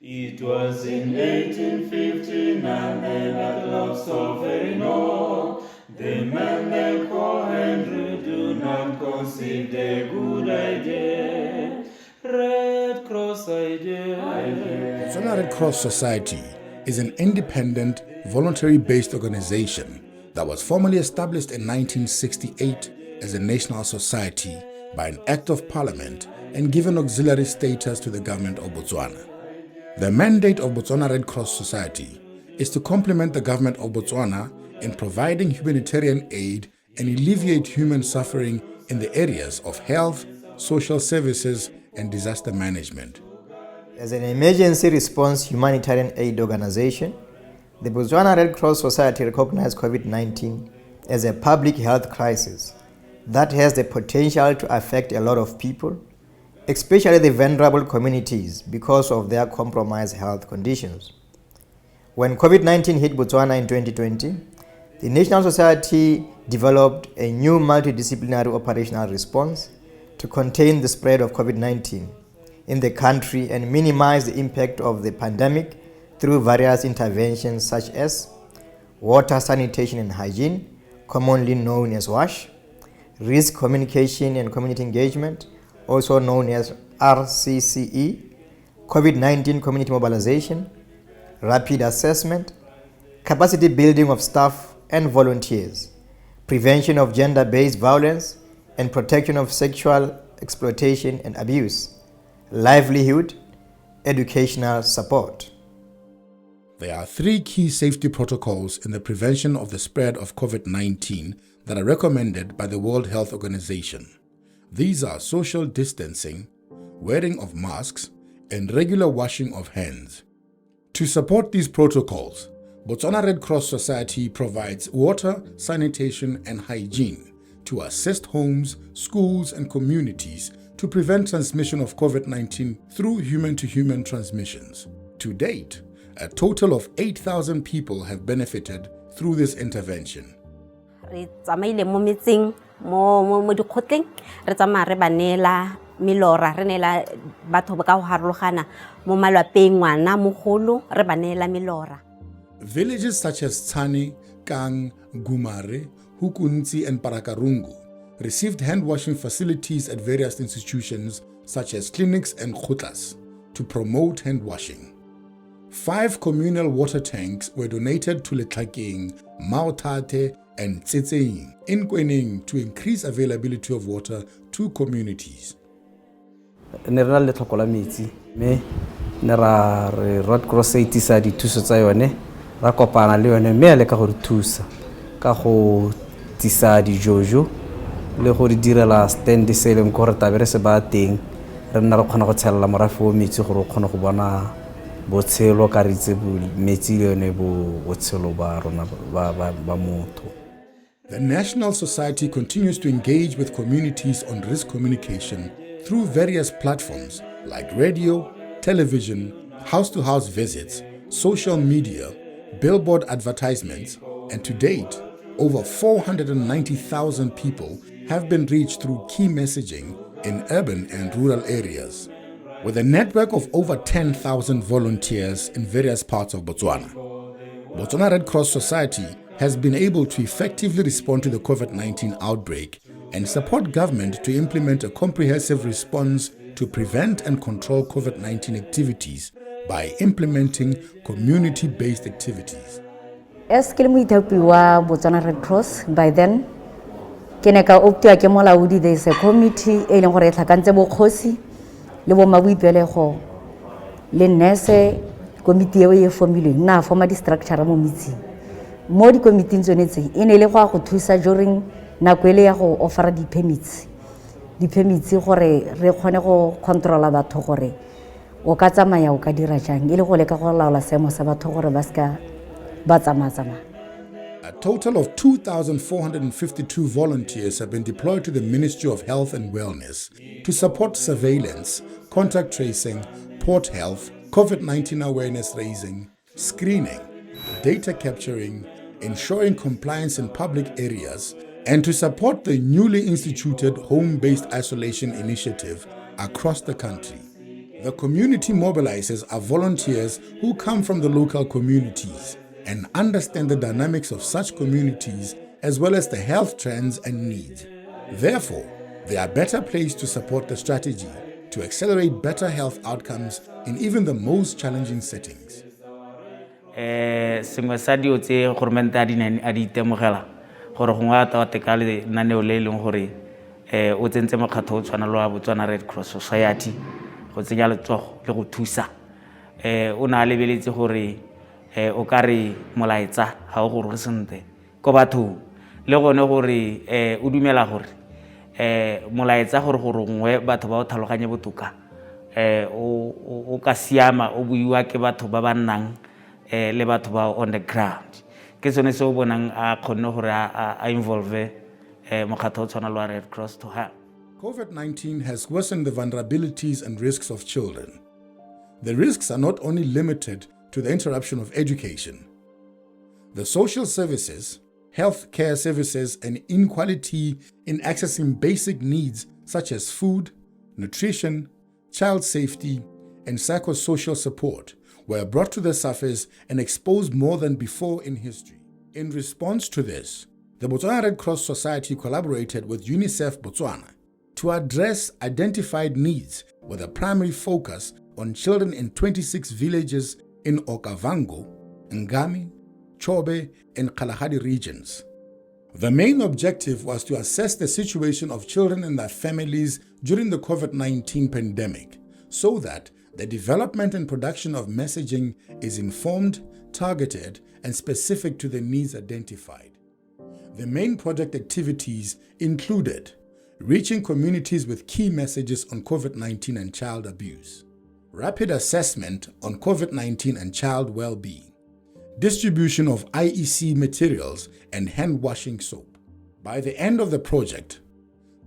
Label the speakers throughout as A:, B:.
A: It was in 1859, the Battle of Solferino. The men they call Henry do not conceive the good idea. Red Cross idea.
B: Botswana Red Cross Society is an independent, voluntary-based organization that was formally established in 1968 as a national society by an Act of Parliament and given auxiliary status to the government of Botswana. The mandate of Botswana Red Cross Society is to complement the government of Botswana in providing humanitarian aid and alleviate human suffering in the areas of health, social services, and disaster management.
C: As an emergency response humanitarian aid organization, the Botswana Red Cross Society recognizes COVID-19 as a public health crisis that has the potential to affect a lot of people, especially the vulnerable communities because of their compromised health conditions. When COVID-19 hit Botswana in 2020, the National Society developed a new multidisciplinary operational response to contain the spread of COVID-19 in the country and minimize the impact of the pandemic through various interventions such as water, sanitation and hygiene, commonly known as WASH, risk communication and community engagement, also known as RCCE, COVID-19 community mobilization, rapid assessment, capacity building of staff and volunteers, prevention of gender-based violence and protection of sexual exploitation and abuse, livelihood, educational support.
B: There are 3 key safety protocols in the prevention of the spread of COVID-19 that are recommended by the World Health Organization. These are social distancing, wearing of masks, and regular washing of hands. To support these protocols, Botswana Red Cross Society provides water, sanitation, and hygiene to assist homes, schools, and communities to prevent transmission of COVID-19 through human-to-human transmissions. To date, a total of 8,000 people have benefited through this intervention.
D: Re tsamaile mo metseng mo dikgotleng re tsamaya re ba neela milora re neela batho ba ka go harologana mo malapeng ngwana mogolo re ba neela milora.
B: Villages such as Tsane, Kang, Gumare, Hukunzi and Parakarungu received hand-washing facilities at various institutions such as clinics and khutlas to promote hand-washing. 5 communal water tanks were donated to Letlhakeng, Maotate and Tsetseing in Kweneng to increase availability of water to communities.
E: Ne re na le tlhoko la metsi mme ne ra re Red Cross Society sa dithuso tsa yone ra kopana le yone mme le ka go re thusa ka go tisa dijojo le go di direla stand se leng gore tabere se ba teng re nna re kgona go tshela morafe o metsi gore o kgone go bona botshelo ka ritse metsi le yone botshelo ba rona ba motho.
B: The National Society continues to engage with communities on risk communication through various platforms like radio, television, house-to-house visits, social media, billboard advertisements, and to date, over 490,000 people have been reached through key messaging in urban and rural areas. With a network of over 10,000 volunteers in various parts of Botswana, Botswana Red Cross Society has been able to effectively respond to the COVID-19 outbreak and support government to implement a comprehensive response to prevent and control COVID-19 activities by implementing community-based activities.
F: As ke le moithaopi wa Botswana Red Cross, by then ke ne ka optiwa ke molaodi. There is a committee e leng gore e tlhakantse bokgosi le bo mabuipelego le nurse. Committee eo e formilweng na forma di structure mo metsing mo di committee tsone tse e ne le go thusa during nako ele ya go offer di permits gore re kgone go controla batho gore o ka tsamaya o ka dira jang ile go leka go laola seemo sa batho gore ba ska ba tsamaya.
B: A total of 2,452 volunteers have been deployed to the Ministry of Health and Wellness to support surveillance, contact tracing, port health, COVID-19 awareness raising, screening, data capturing, ensuring compliance in public areas, and to support the newly instituted home-based isolation initiative across the country. The community mobilizers are volunteers who come from the local communities and understand the dynamics of such communities as well as the health trends and needs. Therefore, they are better placed to support the strategy to accelerate better health outcomes in even the most challenging settings.
A: Sengwe sa dio tse government a di itemogela gore gongwe a tawateka le naneo le leng gore o tsentse mokgatlho o tshwana le wa Botswana Red Cross Society go tsenya letsogo le go thusa o na lebeletse gore o ka re molaetsa ga o gore sente ko bathong le gone gore o dumela gore molaetsa gore ngwe batho ba o tlhaloganye botoka o ka siama o buiwa ke batho ba ba nnang le batho ba on the ground ke tsone se o bonang a kgonne gore a involve mokgatlho o tshwana le wa Red Cross to help.
B: COVID-19 has worsened the vulnerabilities and risks of children. The risks are not only limited to the interruption of education. The social services, health care services, and inequality in accessing basic needs such as food, nutrition, child safety, and psychosocial support were brought to the surface and exposed more than before in history. In response to this, the Botswana Red Cross Society collaborated with UNICEF Botswana to address identified needs with a primary focus on children in 26 villages in Okavango, Ngami, Chobe, and Kalahari regions. The main objective was to assess the situation of children and their families during the COVID-19 pandemic so that the development and production of messaging is informed, targeted, and specific to the needs identified. The main project activities included reaching communities with key messages on COVID-19 and child abuse, rapid assessment on COVID-19 and child well-being, distribution of IEC materials and hand-washing soap. By the end of the project,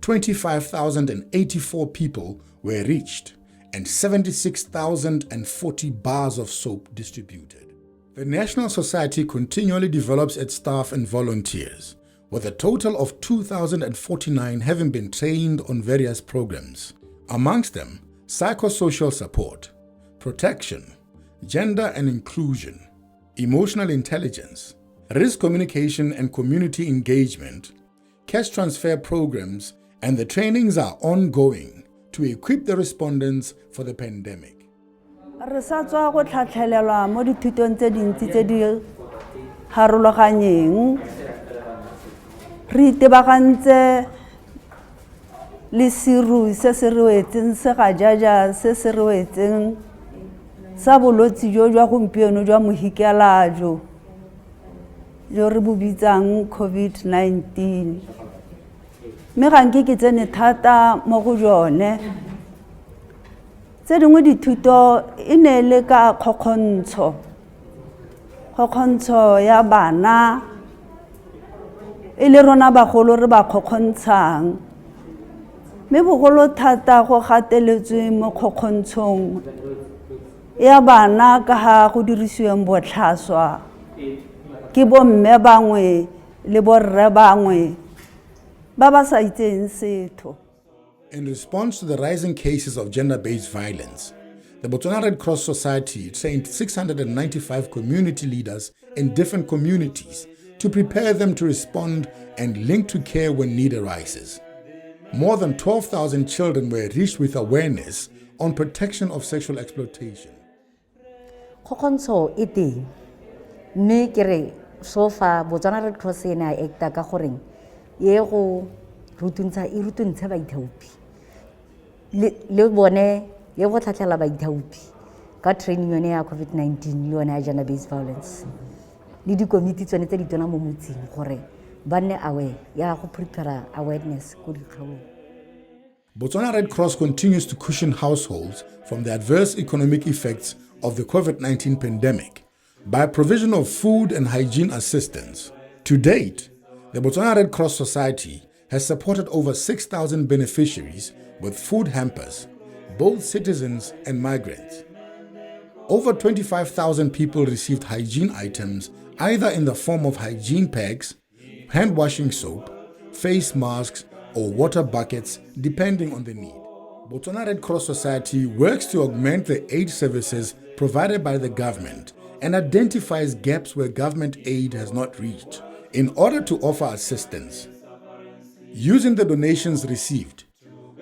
B: 25,084 people were reached and 76,040 bars of soap distributed. The National Society continually develops its staff and volunteers, with a total of 2,049 having been trained on various programs. Amongst them, psychosocial support, protection, gender and inclusion, emotional intelligence, risk communication and community engagement, cash transfer programs, and the trainings are ongoing to equip the respondents for the pandemic.
G: Re sa tswa go tlhatlhelelwa mo dithutong tse dintsi tse di harologaneng re itebagantse le seru se se rwetseng se ga jaja se se rwetseng sa bolwetse jo jwa gompieno jwa mohikelajo jo re bo bitsang COVID-19 mme ga nke ke tsene thata mo go jone tse dingwe dithuto e ne le ka kgokgontsho ya bana e le rona bagolo re ba kgokgontshang mme bogolo thata go gateletswe mo kgokgontshong ya bana ka ga go dirisiweng botlhaswa ke bomme bangwe le borre bangwe ba ba sa itseng setho.
B: In response to the rising cases of gender-based violence, the Botswana Red Cross Society trained 695 community leaders in different communities to prepare them to respond and link to care when need arises. More than 12,000 children were reached with awareness on protection of sexual exploitation.
F: Kgokgontsho e teng mme ke re so far Botswana Red Cross e ne a acta ka goreng ye go rutuntsha baithaopi le bone ye go tlhatlhela baithaopi ka training yone ya COVID-19 le yone ya gender based violence le dikomiti tsone tse di tona mo motseng gore ba nne aware ya go prepare awareness go dikgaong.
B: Botswana Red Cross continues to cushion households from the adverse economic effects of the COVID-19 pandemic by provision of food and hygiene assistance. To date, the Botswana Red Cross Society has supported over 6,000 beneficiaries with food hampers, both citizens and migrants. Over 25,000 people received hygiene items either in the form of hygiene packs, hand-washing soap, face masks, or water buckets, depending on the need. Botswana Red Cross Society works to augment the aid services provided by the government and identifies gaps where government aid has not reached in order to offer assistance. Using the donations received,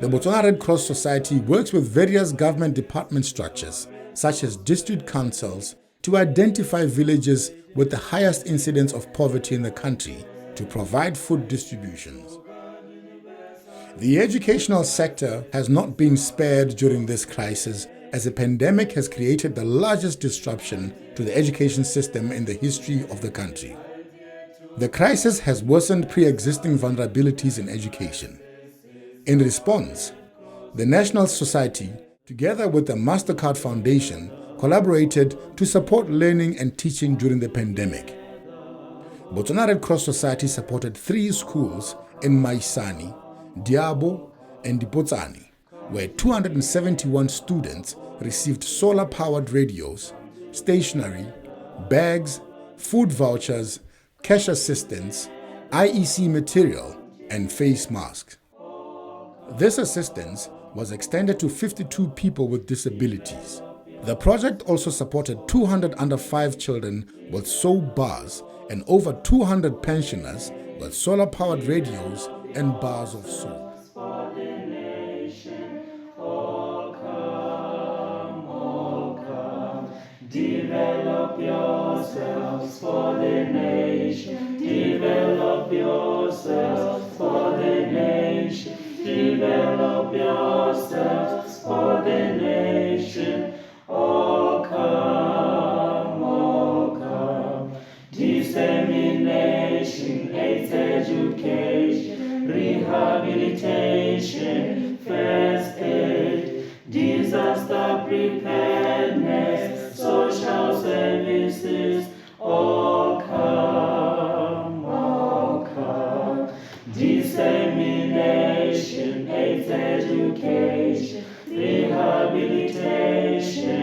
B: the Botswana Red Cross Society works with various government department structures, such as district councils, to identify villages with the highest incidence of poverty in the country to provide food distributions. The educational sector has not been spared during this crisis, as the pandemic has created the largest disruption to the education system in the history of the country. The crisis has worsened pre-existing vulnerabilities in education. In response, the National Society, together with the MasterCard Foundation, collaborated to support learning and teaching during the pandemic. Botswana Red Cross Society supported 3 schools in Maisani, Diabo, and Dipotsani, where 271 students received solar-powered radios, stationery, bags, food vouchers, cash assistance, IEC material, and face masks. This assistance was extended to 52 people with disabilities. The project also supported 200 under-5 children with sew bars and over 200 pensioners with solar-powered radios and bars of soap.
A: Develop yourselves for the nation. Develop yourselves for the nation. Develop yourselves for the nation. Oh come. Dissemination, AIDS education, rehabilitation, first aid, disaster preparedness, social services. Oh come. Dissemination, AIDS education, rehabilitation,